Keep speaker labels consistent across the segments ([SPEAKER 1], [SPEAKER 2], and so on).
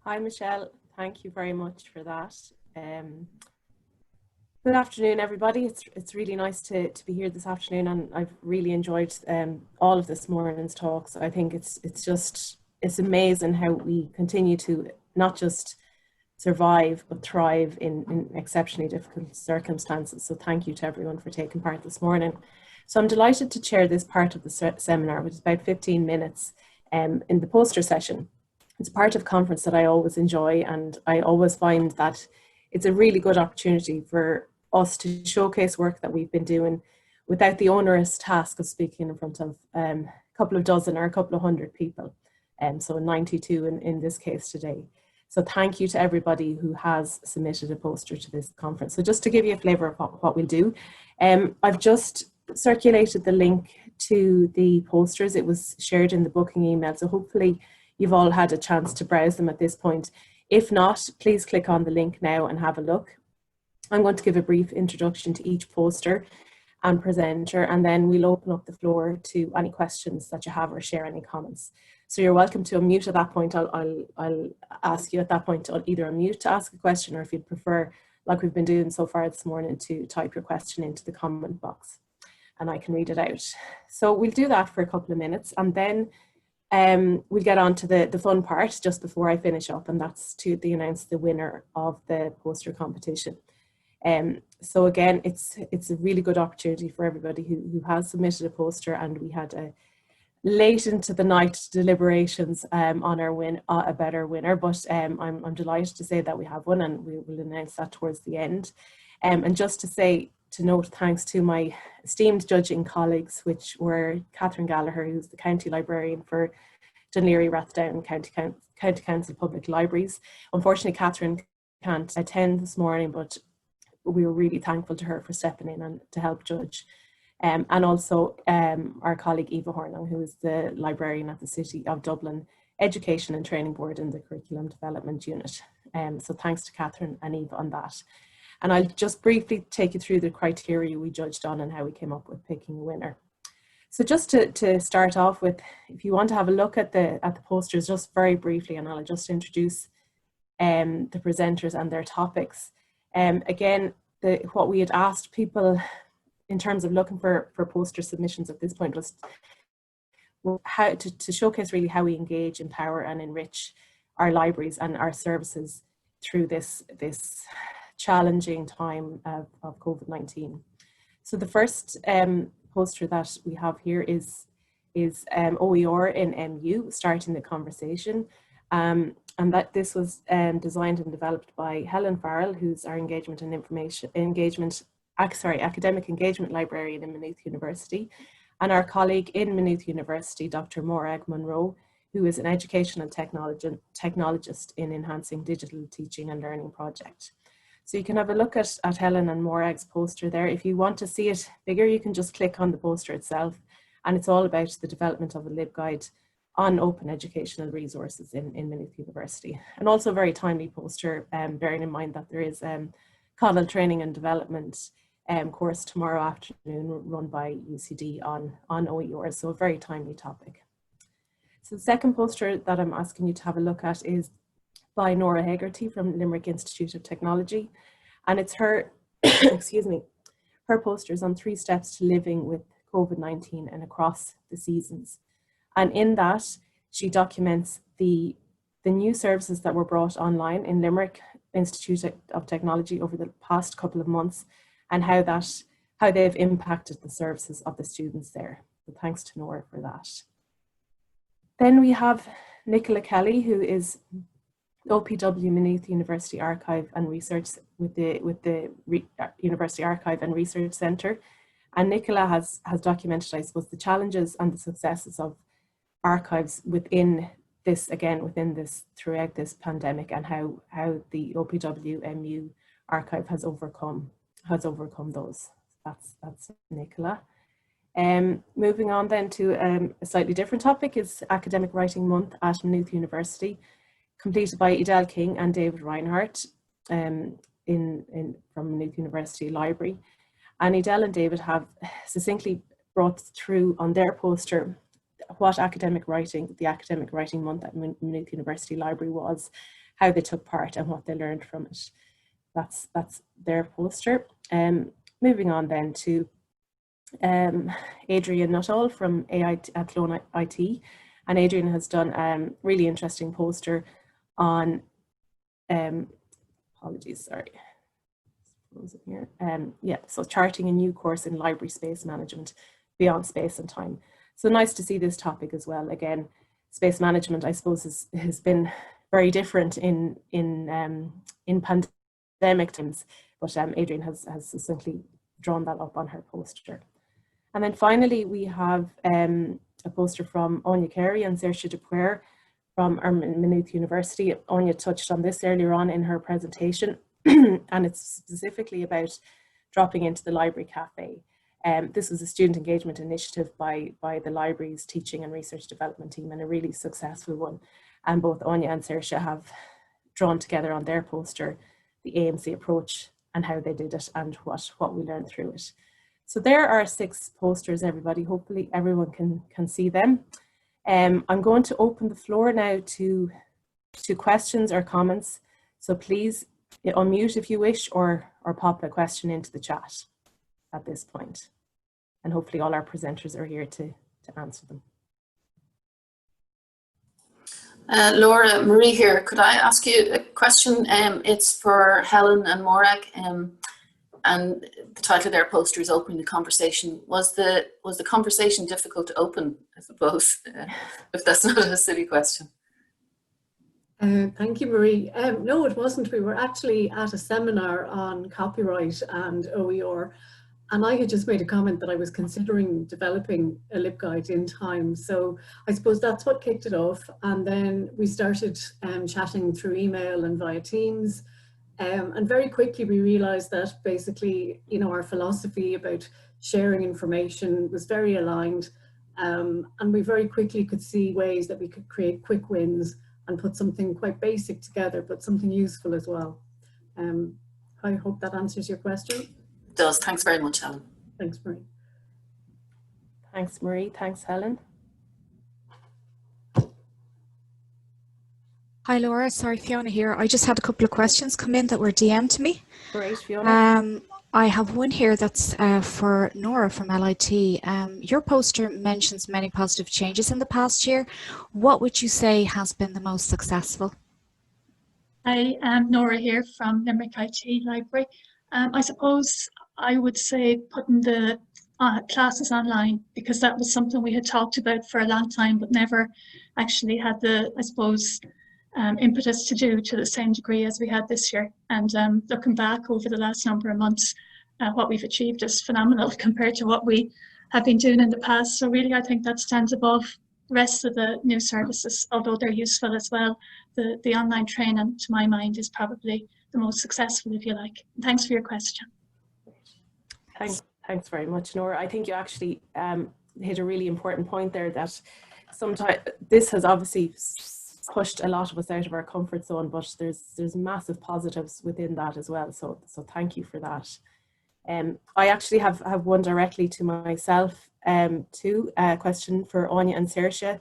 [SPEAKER 1] Hi, Michelle. Thank you very much for that. Good afternoon, everybody. It's really nice to be here this afternoon, and I've really enjoyed all of this morning's talks. I think it's amazing how we continue to not just survive but thrive in exceptionally difficult circumstances. So thank you to everyone for taking part this morning. So I'm delighted to chair this part of the seminar, which is about 15 minutes in the poster session. It's part of a conference that I always enjoy, and I always find that it's a really good opportunity for us to showcase work that we've been doing without the onerous task of speaking in front of a couple of dozen or a couple of hundred people. So 92 in this case today. So thank you to everybody who has submitted a poster to this conference. So just to give you a flavour of what we'll do, I've just circulated the link to the posters. It was shared in the booking email, so hopefully you've all had a chance to browse them at this point. If not, please click on the link now and have a look. I'm going to give a brief introduction to each poster and presenter, and then we'll open up the floor to any questions that you have or share any comments. So you're welcome to unmute at that point. I'll ask you at that point to either unmute to ask a question, or if you'd prefer, like we've been doing so far this morning, to type your question into the comment box and I can read it out. So we'll do that for a couple of minutes, and then we'll get on to the fun part just before I finish up, and that's to announce the winner of the poster competition. So again, it's a really good opportunity for everybody who has submitted a poster, and we had a late into the night deliberations on a better winner, but I'm delighted to say that we have one, and we will announce that towards the end. And just to note thanks to my esteemed judging colleagues, which were Catherine Gallagher, who's the County Librarian for Dún Laoghaire, Rathdown County Council Public Libraries. Unfortunately, Catherine can't attend this morning, but we were really thankful to her for stepping in and to help judge. And also our colleague Eva Hornung, who is the librarian at the City of Dublin Education and Training Board in the Curriculum Development Unit. So thanks to Catherine and Eva on that. And I'll just briefly take you through the criteria we judged on and how we came up with picking a winner. So just to start off with, if you want to have a look at the posters just very briefly, and I'll just introduce the presenters and their topics. Again, what we had asked people in terms of looking for poster submissions at this point was how to showcase really how we engage, empower and enrich our libraries and our services through this challenging time of COVID-19. So the first poster that we have here is OER in MU, Starting the Conversation. And that this was designed and developed by Helen Farrell, who's our academic engagement librarian in Maynooth University, and our colleague in Maynooth University, Dr. Morag Munro, who is an educational technologist in enhancing digital teaching and learning project. So you can have a look at Helen and Morag's poster there. If you want to see it bigger, you can just click on the poster itself, and it's all about the development of a LibGuide on open educational resources in Maynooth University. And also a very timely poster, bearing in mind that there is CODL Training and Development course tomorrow afternoon run by UCD on OER, so a very timely topic. So the second poster that I'm asking you to have a look at is by Nora Hegarty from Limerick Institute of Technology, and it's her, excuse me, her posters on 3 steps to living with COVID-19 and across the seasons. And in that, she documents the new services that were brought online in Limerick Institute of Technology over the past couple of months, and how they've impacted the services of the students there. So thanks to Nora for that. Then we have Nikola Kelly, who is OPW Maynooth University Archive and Research with the University Archive and Research Centre. And Nikola has documented, I suppose, the challenges and the successes of archives within this throughout this pandemic, and how the OPW MU archive has overcome those. That's Nikola. Moving on then to a slightly different topic is Academic Writing Month at Maynooth University, completed by Edel King and David Reinhardt from Maynooth University Library. And Edel and David have succinctly brought through on their poster what the Academic Writing Month at Maynooth University Library was, how they took part and what they learned from it. That's their poster. Moving on then to Adrian Nuttall from AI at Clone IT, and Adrian has done a really interesting poster on apologies, sorry. Here. Yeah, so charting a new course in library space management beyond space and time. So nice to see this topic as well. Again, space management, I suppose, has been very different in pandemic times, but Adrian has succinctly drawn that up on her poster. And then finally, we have a poster from Anya Carey and Saoirse Dupuer from Maynooth University. Anya touched on this earlier on in her presentation, and it's specifically about dropping into the library cafe. This was a student engagement initiative by the library's teaching and research development team, and a really successful one. And both Anya and Saoirse have drawn together on their poster the AMC approach and how they did it and what we learned through it. So there are 6 posters, everybody. Hopefully everyone can see them. I'm going to open the floor now to questions or comments. So please unmute if you wish, or pop a question into the chat at this point. And hopefully all our presenters are here to answer them.
[SPEAKER 2] Laura, Marie here. Could I ask you a question? It's for Helen and Morag, and the title of their poster is "Opening the Conversation." Was the conversation difficult to open, I suppose, if that's not a silly question?
[SPEAKER 3] Thank you, Marie. No, it wasn't. We were actually at a seminar on copyright and OER, and I had just made a comment that I was considering developing a LibGuide in time. So I suppose that's what kicked it off. And then we started chatting through email and via Teams. And very quickly we realized that basically, our philosophy about sharing information was very aligned. And we very quickly could see ways that we could create quick wins and put something quite basic together, but something useful as well. I hope that answers your question.
[SPEAKER 2] It does. Thanks very much, Helen.
[SPEAKER 3] Thanks, Marie.
[SPEAKER 1] Thanks, Marie. Thanks, Helen.
[SPEAKER 4] Hi, Laura. Sorry, Fiona here. I just had a couple of questions come in that were DM'd to me.
[SPEAKER 1] Great, Fiona.
[SPEAKER 4] I have one here that's for Nora from LIT. Your poster mentions many positive changes in the past year. What would you say has been the most successful?
[SPEAKER 5] I am Nora here from Limerick IT Library. I suppose I would say putting the classes online, because that was something we had talked about for a long time, but never actually had the, I suppose, impetus to do to the same degree as we had this year. And looking back over the last number of months, what we've achieved is phenomenal compared to what we have been doing in the past. So really, I think that stands above the rest of the new services, although they're useful as well. The online training, to my mind, is probably the most successful, if you like. Thanks for your question.
[SPEAKER 1] Thanks very much, Nora. I think you actually hit a really important point there, that sometimes this has obviously pushed a lot of us out of our comfort zone, but there's massive positives within that as well. So thank you for that. I actually have one directly to myself too, a question for Anya and Saoirse,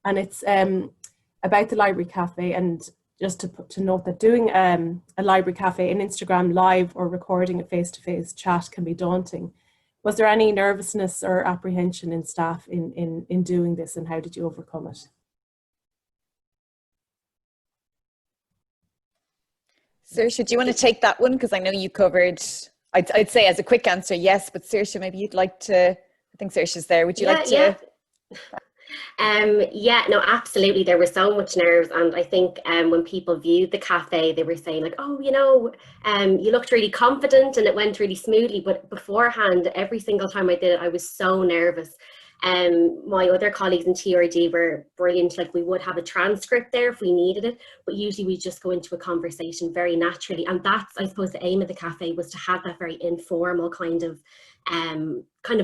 [SPEAKER 1] and it's about the library cafe, and just to note that doing a library cafe in Instagram live or recording a face-to-face chat can be daunting. Was there any nervousness or apprehension in staff in doing this, and how did you overcome it?
[SPEAKER 6] Saoirse, do you want to take that one? Because I know you covered, I'd say as a quick answer, yes, but Saoirse, maybe you'd like to, I think Saoirse's there. Would you like to?
[SPEAKER 7] Yeah. Yeah, no, absolutely. There was so much nerves, and I think when people viewed the cafe, they were saying like, oh, you looked really confident and it went really smoothly. But beforehand, every single time I did it, I was so nervous. My other colleagues in TRD were brilliant. Like, we would have a transcript there if we needed it, but usually we just go into a conversation very naturally. And that's, I suppose, the aim of the cafe was to have that very informal kind of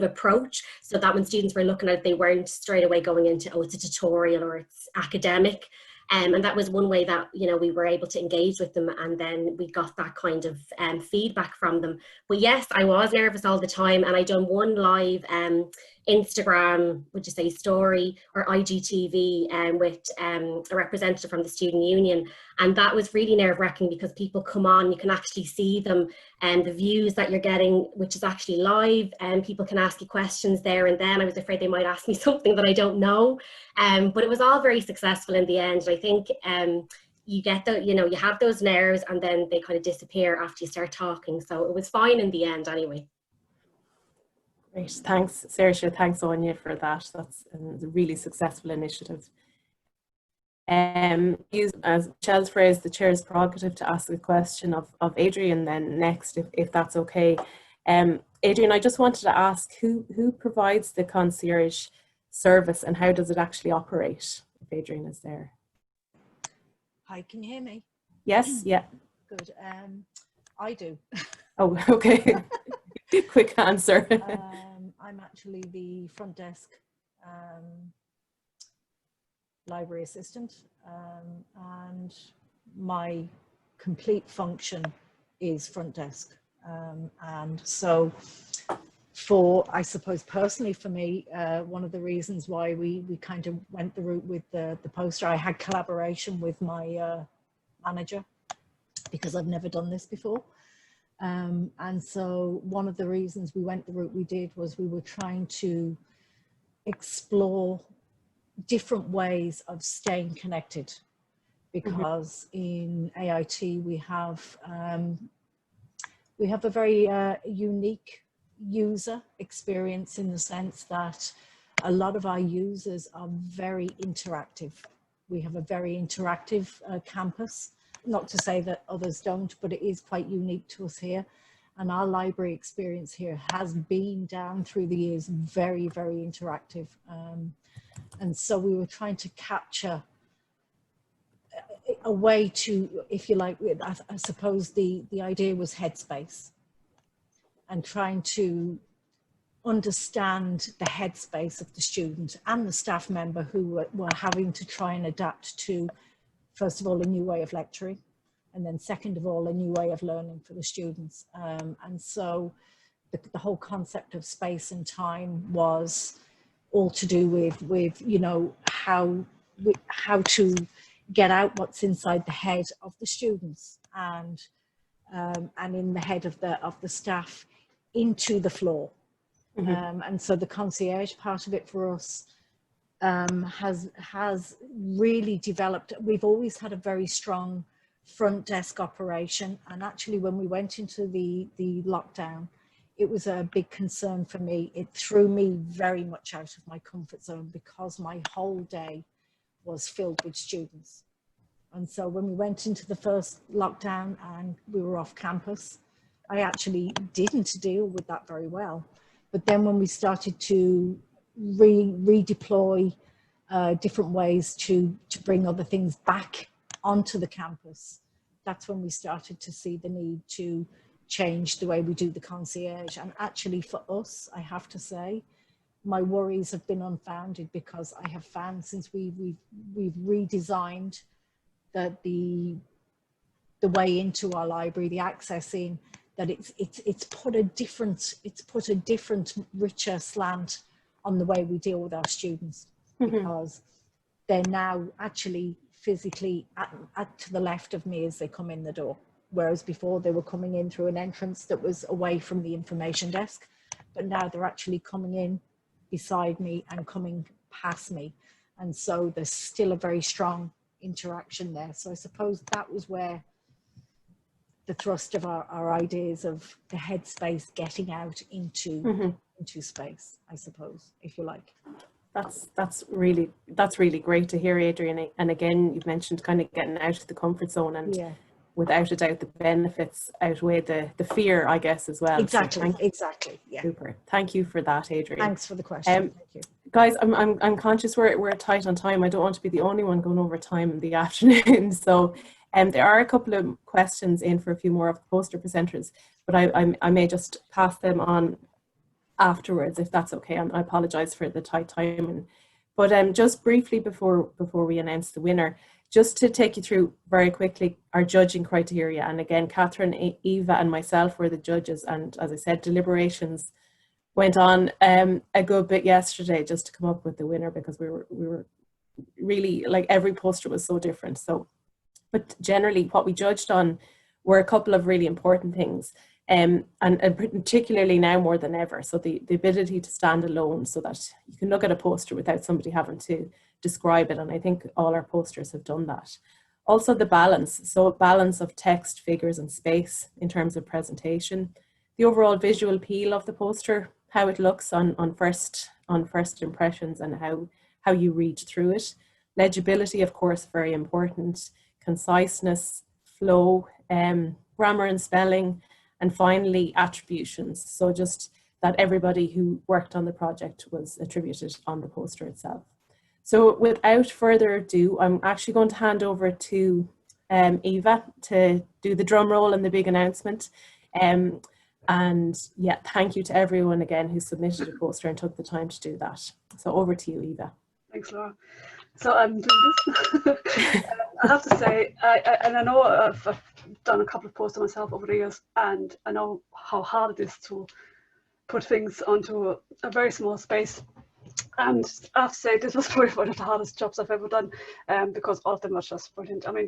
[SPEAKER 7] approach, so that when students were looking at it, they weren't straight away going into, oh, it's a tutorial or it's academic. And that was one way that, you know, we were able to engage with them, and then we got that kind of feedback from them. But yes, I was nervous all the time, and I done one live Instagram, would you say, story or IGTV with a representative from the student union, and that was really nerve-wracking because people come on, you can actually see them and the views that you're getting, which is actually live, and people can ask you questions there and then. I was afraid they might ask me something that I don't know, but it was all very successful in the end. And I think you get the, you know, you have those nerves and then they kind of disappear after you start talking, so it was fine in the end anyway.
[SPEAKER 1] Great, thanks Saoirse, thanks Anya for that. That's a really successful initiative. Use, as Michelle's phrase, the chair's prerogative to ask a question of Adrian then next, if that's okay. Adrian, I just wanted to ask who provides the concierge service and how does it actually operate, if Adrian is there?
[SPEAKER 8] Hi, can you hear me?
[SPEAKER 1] Yes, yeah.
[SPEAKER 8] Good. I do.
[SPEAKER 1] Oh, okay. Quick answer.
[SPEAKER 8] I'm actually the front desk library assistant, and my complete function is front desk. And so I suppose personally for me, one of the reasons why we kind of went the route with the poster, I had collaboration with my manager because I've never done this before. And so one of the reasons we went the route we did was we were trying to explore different ways of staying connected, because in AIT we have a very unique user experience in the sense that a lot of our users are very interactive. We have a very interactive campus. Not to say that others don't, but it is quite unique to us here. And our library experience here has been down through the years very, very interactive. And so we were trying to capture a way to, if you like, I suppose the idea was headspace, and trying to understand the headspace of the student and the staff member who were having to try and adapt to, first of all, a new way of lecturing, and then second of all, a new way of learning for the students. And so the whole concept of space and time was all to do with you know, how to get out what's inside the head of the students and in the head of the staff into the floor. And so the concierge part of it for us has really developed. We've always had a very strong front desk operation, and actually when we went into the lockdown, it was a big concern for me. It threw me very much out of my comfort zone because my whole day was filled with students. And so when we went into the first lockdown and we were off campus, I actually didn't deal with that very well. But then when we started to redeploy different ways to bring other things back onto the campus, that's when we started to see the need to change the way we do the concierge. And actually for us, I have to say, my worries have been unfounded, because I have found since we've redesigned the way into our library, the access in, that it's put a different richer slant on the way we deal with our students, because they're now actually physically to the left of me as they come in the door, whereas before they were coming in through an entrance that was away from the information desk, but now they're actually coming in beside me and coming past me, and so there's still a very strong interaction there. So I suppose that was where the thrust of our ideas of the headspace getting out into space, I suppose, if you like.
[SPEAKER 1] That's really great to hear, Adrian. And again, you've mentioned kind of getting out of the comfort zone, and without a doubt the benefits outweigh the fear, I guess, as well.
[SPEAKER 8] Exactly,
[SPEAKER 1] so
[SPEAKER 8] exactly. Yeah.
[SPEAKER 1] Super. Thank you for that, Adrian.
[SPEAKER 8] Thanks for the question. Thank you.
[SPEAKER 1] Guys, I'm conscious we're tight on time. I don't want to be the only one going over time in the afternoon. So there are a couple of questions in for a few more of the poster presenters, but I may just pass them on afterwards, if that's okay. I apologize for the tight timing. But just briefly before we announce the winner, just to take you through very quickly our judging criteria. And again, Catherine, Eva and myself were the judges. And as I said, deliberations went on a good bit yesterday just to come up with the winner, because we were really, like, every poster was so different. So, but generally what we judged on were a couple of really important things. And particularly now more than ever. So the ability to stand alone, so that you can look at a poster without somebody having to describe it. And I think all our posters have done that. Also the balance. So balance of text, figures and space in terms of presentation. The overall visual appeal of the poster, how it looks on first impressions and how you read through it. Legibility, of course, very important. Conciseness, flow, grammar and spelling. And finally, attributions. So just that everybody who worked on the project was attributed on the poster itself. So without further ado, I'm actually going to hand over to Eva to do the drum roll and the big announcement. And yeah, thank you to everyone again who submitted a poster and took the time to do that. So over to you, Eva.
[SPEAKER 9] Thanks, Laura. So I'm doing this. I have to say, I know I've done a couple of posters myself over the years, and I know how hard it is to put things onto a very small space. And I have to say, this was probably one of the hardest jobs I've ever done, because all of them are just brilliant. I mean,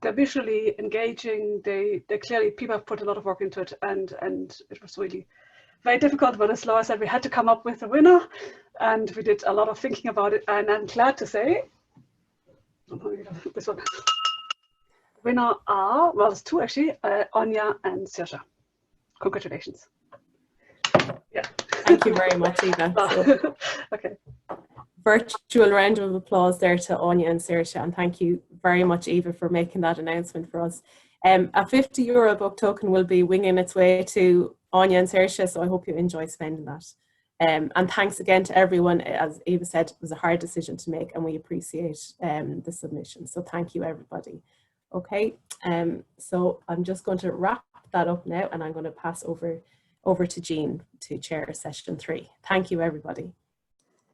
[SPEAKER 9] they're visually engaging. They clearly, people have put a lot of work into it, and it was really very difficult. But as Laura said, we had to come up with a winner, and we did a lot of thinking about it. And I'm glad to say, this one. Winner are, well, there's two actually, Anya and Saoirse. Congratulations. Yeah.
[SPEAKER 1] Thank you very much, Eva. So,
[SPEAKER 9] okay.
[SPEAKER 1] Virtual round of applause there to Anya and Saoirse, and thank you very much, Eva, for making that announcement for us. A €50 book token will be winging its way to Anya and Saoirse, so I hope you enjoy spending that. And thanks again to everyone. As Eva said, it was a hard decision to make, and we appreciate the submission. So thank you, everybody. Okay, so I'm just going to wrap that up now, and I'm going to pass over to Jean to chair session 3. Thank you, everybody.